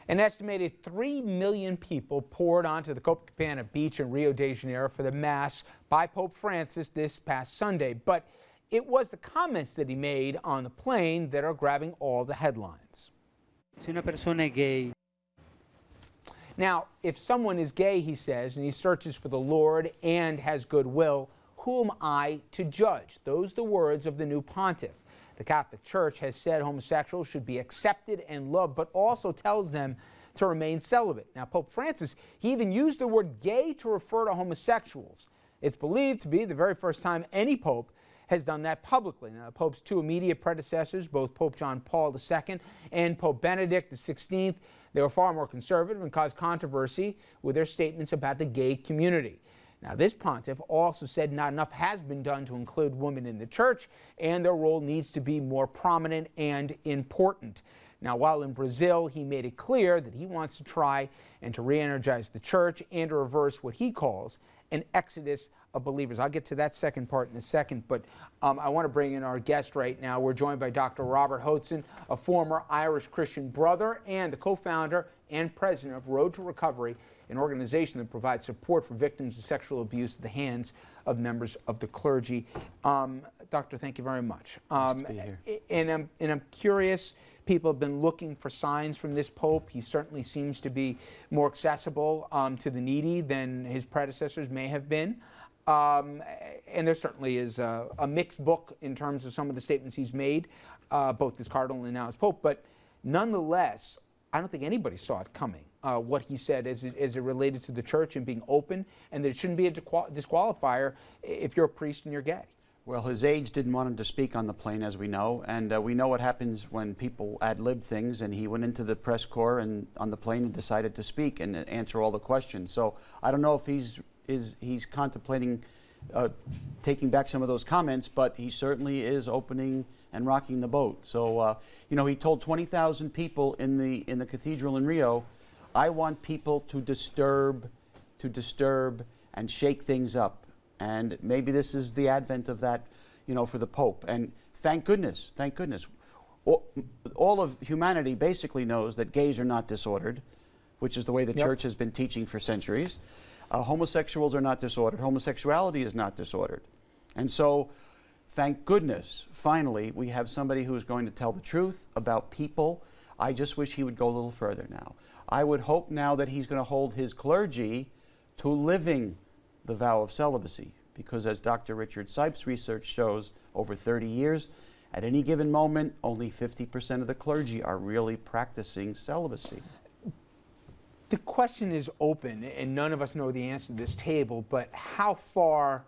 An estimated 3 million people poured onto the Copacabana beach in Rio de Janeiro for the Mass by Pope Francis this past Sunday. But it was the comments that he made on the plane that are grabbing all the headlines. Se una persona è gay. Now, if someone is gay, he says, and he searches for the Lord and has goodwill, who am I to judge? Those are the words of the new pontiff. The Catholic Church has said homosexuals should be accepted and loved, but also tells them to remain celibate. Now, Pope Francis, he even used the word gay to refer to homosexuals. It's believed to be the very first time any pope has done that publicly. Now, the Pope's two immediate predecessors, both Pope John Paul II and Pope Benedict XVI, they were far more conservative and caused controversy with their statements about the gay community. Now, this pontiff also said not enough has been done to include women in the church, and their role needs to be more prominent and important. Now, while in Brazil, he made it clear that he wants to try and to re-energize the church and to reverse what he calls an exodus of believers. I'll get to that second part in a second, but I want to bring in our guest right now. We're joined by Dr. Robert Hodson, a former Irish Christian brother and the co-founder and president of Road to Recovery, an organization that provides support for victims of sexual abuse at the hands of members of the clergy. Doctor, thank you very much. Nice to be here. And I'm curious, people have been looking for signs from this Pope. He certainly seems to be more accessible to the needy than his predecessors may have been. And there certainly is a mixed book in terms of some of the statements he's made, both as Cardinal and now as Pope. But nonetheless, I don't think anybody saw it coming, what he said as it related to the church and being open, and that it shouldn't be a disqualifier if you're a priest and you're gay. Well, his age didn't want him to speak on the plane, as we know, and we know what happens when people ad-lib things, and he went into the press corps and on the plane and decided to speak and answer all the questions. So I don't know if he's contemplating taking back some of those comments, but he certainly is opening and rocking the boat. So, you know, he told 20,000 people in the cathedral in Rio, I want people to disturb and shake things up. And maybe this is the advent of that, you know, for the Pope. And thank goodness. All of humanity basically knows that gays are not disordered, which is the way the church has been teaching for centuries. Homosexuals are not disordered. Homosexuality is not disordered. And so, thank goodness, finally, we have somebody who is going to tell the truth about people. I just wish he would go a little further now. I would hope now that he's going to hold his clergy to living the vow of celibacy, because as Dr. Richard Sipes' research shows, over 30 years, at any given moment, only 50% of the clergy are really practicing celibacy. The question is open, and none of us know the answer to this table, but how far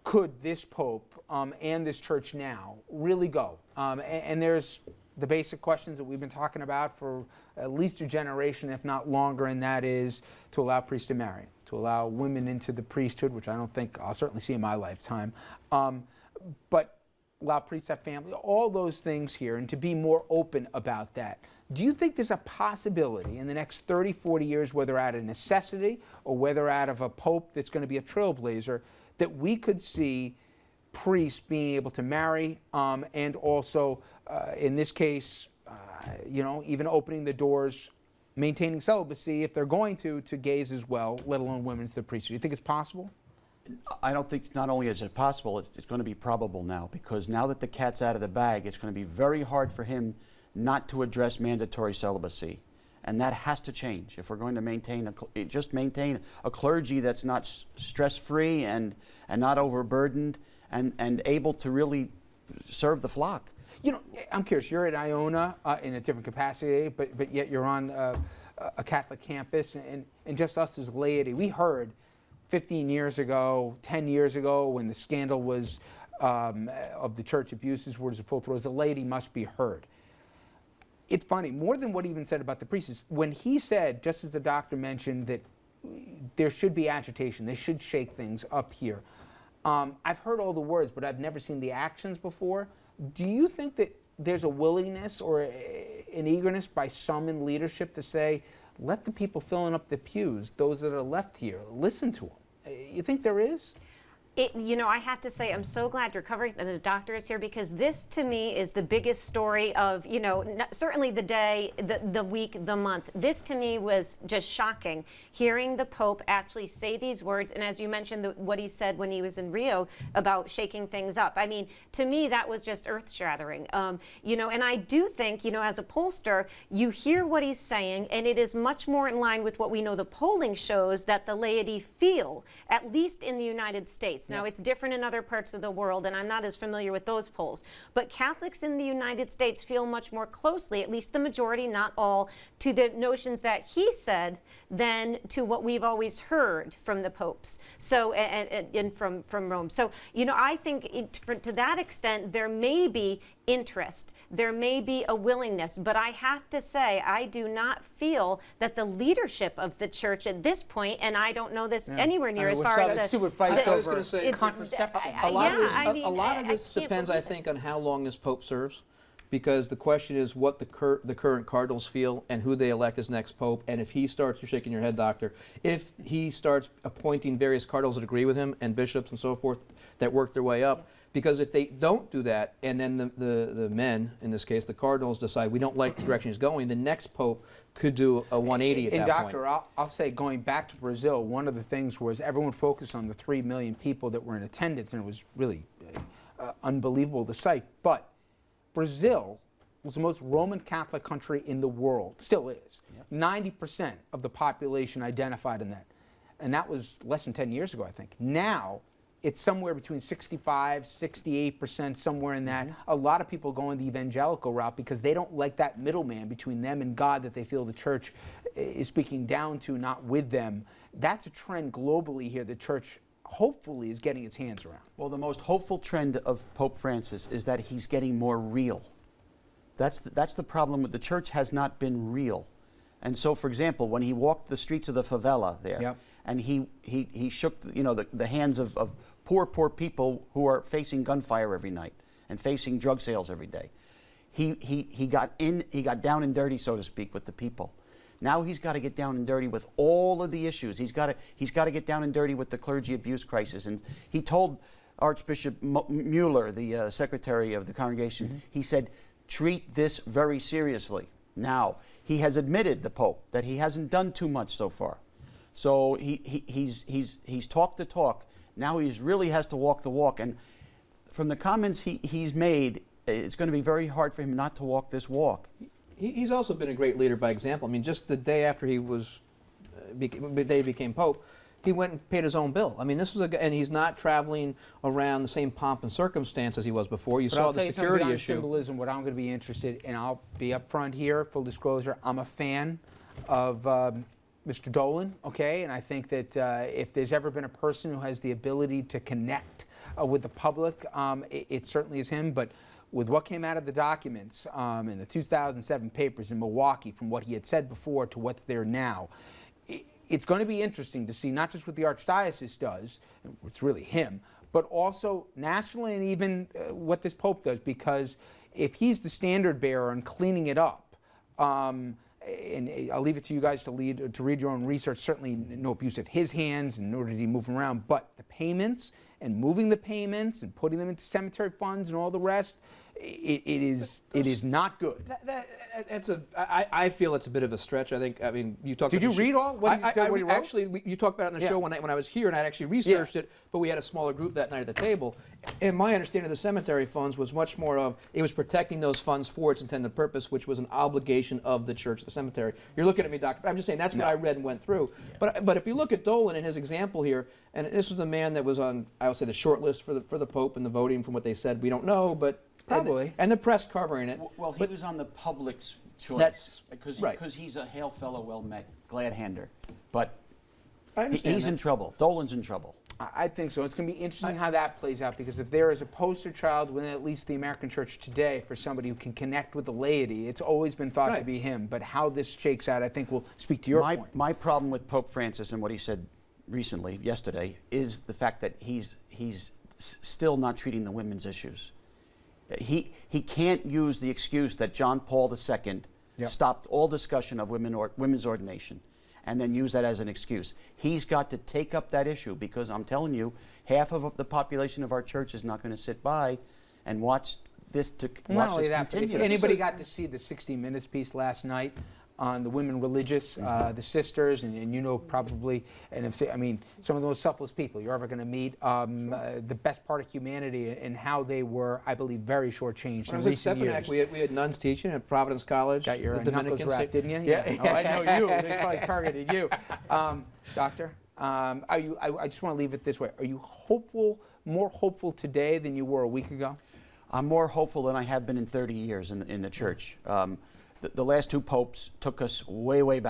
could this Pope and this church now really go? And there's the basic questions that we've been talking about for at least a generation, if not longer, and that is to allow priests to marry, to allow women into the priesthood, which I don't think I'll certainly see in my lifetime, but allow priests to have family, all those things here, and to be more open about that. Do you think there's a possibility in the next 30, 40 years, whether out of necessity or whether out of a Pope that's going to be a trailblazer, that we could see priests being able to marry and also, in this case, you know, even opening the doors, maintaining celibacy if they're going to gays as well, let alone women to the priesthood? Do you think it's possible? I don't think not only is it possible, it's going to be probable now, because now that the cat's out of the bag, it's going to be very hard for him not to address mandatory celibacy. And that has to change if we're going to maintain a clergy that's not stress-free and not overburdened and able to really serve the flock. You know, I'm curious, you're at Iona in a different capacity, but yet you're on a Catholic campus, and just us as laity, we heard 15 years ago, 10 years ago, when the scandal was of the church abuses was at full throes, the laity must be heard. It's funny, more than what he even said about the priests, when he said, just as the doctor mentioned, that there should be agitation, they should shake things up here. I've heard all the words, but I've never seen the actions before. Do you think that there's a willingness or an eagerness by some in leadership to say, let the people filling up the pews, those that are left here, listen to them? You think there is? I have to say, I'm so glad you're covering, and the doctor is here, because this to me is the biggest story of, certainly the day, the week, the month. This to me was just shocking, hearing the Pope actually say these words. And as you mentioned, what he said when he was in Rio about shaking things up. I mean, to me, that was just earth shattering. And I do think, as a pollster, you hear what he's saying, and it is much more in line with what we know the polling shows that the laity feel, at least in the United States. Now, it's different in other parts of the world, and I'm not as familiar with those polls. But Catholics in the United States feel much more closely, at least the majority, not all, to the notions that he said than to what we've always heard from the popes. So, and from Rome. So, I think to that extent, there may be interest, there may be a willingness, but I have to say, I do not feel that the leadership of the church at this point, and I don't know this anywhere near as far as the stupid fights I was over going to say contraception. a lot I of this can't depends, believe I think, on how long this Pope serves, because the question is what the current cardinals feel and who they elect as next Pope. And if he starts, you're shaking your head, doctor, if he starts appointing various cardinals that agree with him and bishops and so forth that work their way up, because if they don't do that, and then the men, in this case, the cardinals, decide we don't like the direction he's going, the next Pope could do a 180 at and that doctor, point. I'll say, going back to Brazil, one of the things was everyone focused on the 3 million people that were in attendance, and it was really unbelievable to sight. But Brazil was the most Roman Catholic country in the world, still is. 90% of the population identified in that. And that was less than 10 years ago, I think. Now, it's somewhere between 65, 68%, somewhere in that. A lot of people go in the evangelical route because they don't like that middleman between them and God that they feel the church is speaking down to, not with them. That's a trend globally here the church hopefully is getting its hands around. Well, the most hopeful trend of Pope Francis is that he's getting more real. That's the problem with the church has not been real. And so, for example, when he walked the streets of the favela there, and he shook the hands of poor people who are facing gunfire every night and facing drug sales every day. He got down and dirty, so to speak, with the people. Now he's got to get down and dirty with all of the issues. He's got to get down and dirty with the clergy abuse crisis. And he told Archbishop Mueller, the secretary of the congregation, he said, treat this very seriously. Now, he has admitted, the Pope, that he hasn't done too much so far. So he's talked the talk. Now he really has to walk the walk. And from the comments he's made, it's going to be very hard for him not to walk this walk. He's also been a great leader by example. I mean, just the day after he became Pope, he went and paid his own bill. I mean, this was and he's not traveling around the same pomp and circumstance as he was before. You saw the security issue. Symbolism, what I'm going to be interested in, I'll be upfront here, full disclosure, I'm a fan of Mr. Dolan, okay? And I think that if there's ever been a person who has the ability to connect with the public, it certainly is him. But with what came out of the documents in the 2007 papers in Milwaukee, from what he had said before to what's there now, it's going to be interesting to see not just what the Archdiocese does, it's really him, but also nationally and even what this Pope does, because if he's the standard bearer and cleaning it up, and I'll leave it to you guys to read your own research, certainly no abuse at his hands, and nor did he move them around, but the payments and moving the payments and putting them into cemetery funds and all the rest, it is not good. I feel it's a bit of a stretch. I mean, you talked. Did you read all what he wrote? Actually, you talked about it on the show one night when I was here, and I actually researched it. But we had a smaller group that night at the table. And my understanding of the cemetery funds was much more of it was protecting those funds for its intended purpose, which was an obligation of the church, the cemetery. You're looking at me, Doctor. I'm just saying that's what I read and went through. Yeah. But if you look at Dolan and his example here, and this was a man that was on, I would say, the short list for the Pope and the voting. From what they said, we don't know, but. Probably. And the press covering it. Well, he was on the public's choice because he's a hail fellow, well met, glad hander. But he's in trouble. Dolan's in trouble. I think so. It's going to be interesting how that plays out, because if there is a poster child within at least the American church today for somebody who can connect with the laity, it's always been thought to be him. But how this shakes out, I think, will speak to your point. My problem with Pope Francis and what he said recently, yesterday, is the fact that he's still not treating the women's issues. He can't use the excuse that John Paul II stopped all discussion of women's ordination, and then use that as an excuse. He's got to take up that issue, because I'm telling you, half of the population of our church is not going to sit by and watch this Not only that, but continue. if anybody got to see the 60 Minutes piece last night on the women religious, the sisters, and you know probably, and if, I mean, some of the most selfless people you're ever going to meet, the best part of humanity, and how they were, I believe, very shortchanged in recent years. We had nuns teaching at Providence College. Got your the knuckles Dominicans. wrapped, didn't you? Yeah. Oh, I know you. They probably targeted you. Doctor, are you, I just want to leave it this way. Are you hopeful, more hopeful today than you were a week ago? I'm more hopeful than I have been in 30 years in the church. The last two popes took us way, way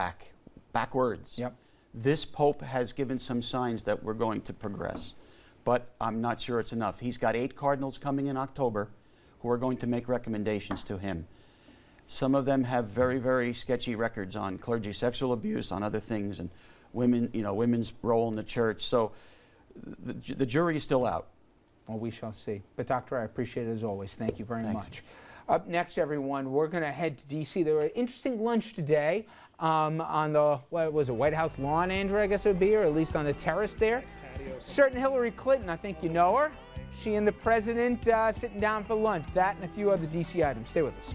backwards. Yep. This pope has given some signs that we're going to progress, but I'm not sure it's enough. He's got 8 cardinals coming in October who are going to make recommendations to him. Some of them have very, very sketchy records on clergy sexual abuse, on other things, and women, women's role in the church. So the jury is still out. Well, we shall see. But Doctor, I appreciate it as always. Thank you very much. Up next, everyone, we're going to head to D.C. There was an interesting lunch today on the, what was it, White House lawn, Andrew, I guess it would be, or at least on the terrace there. Certain Hillary Clinton, I think you know her. She and the president sitting down for lunch. That and a few other D.C. items. Stay with us.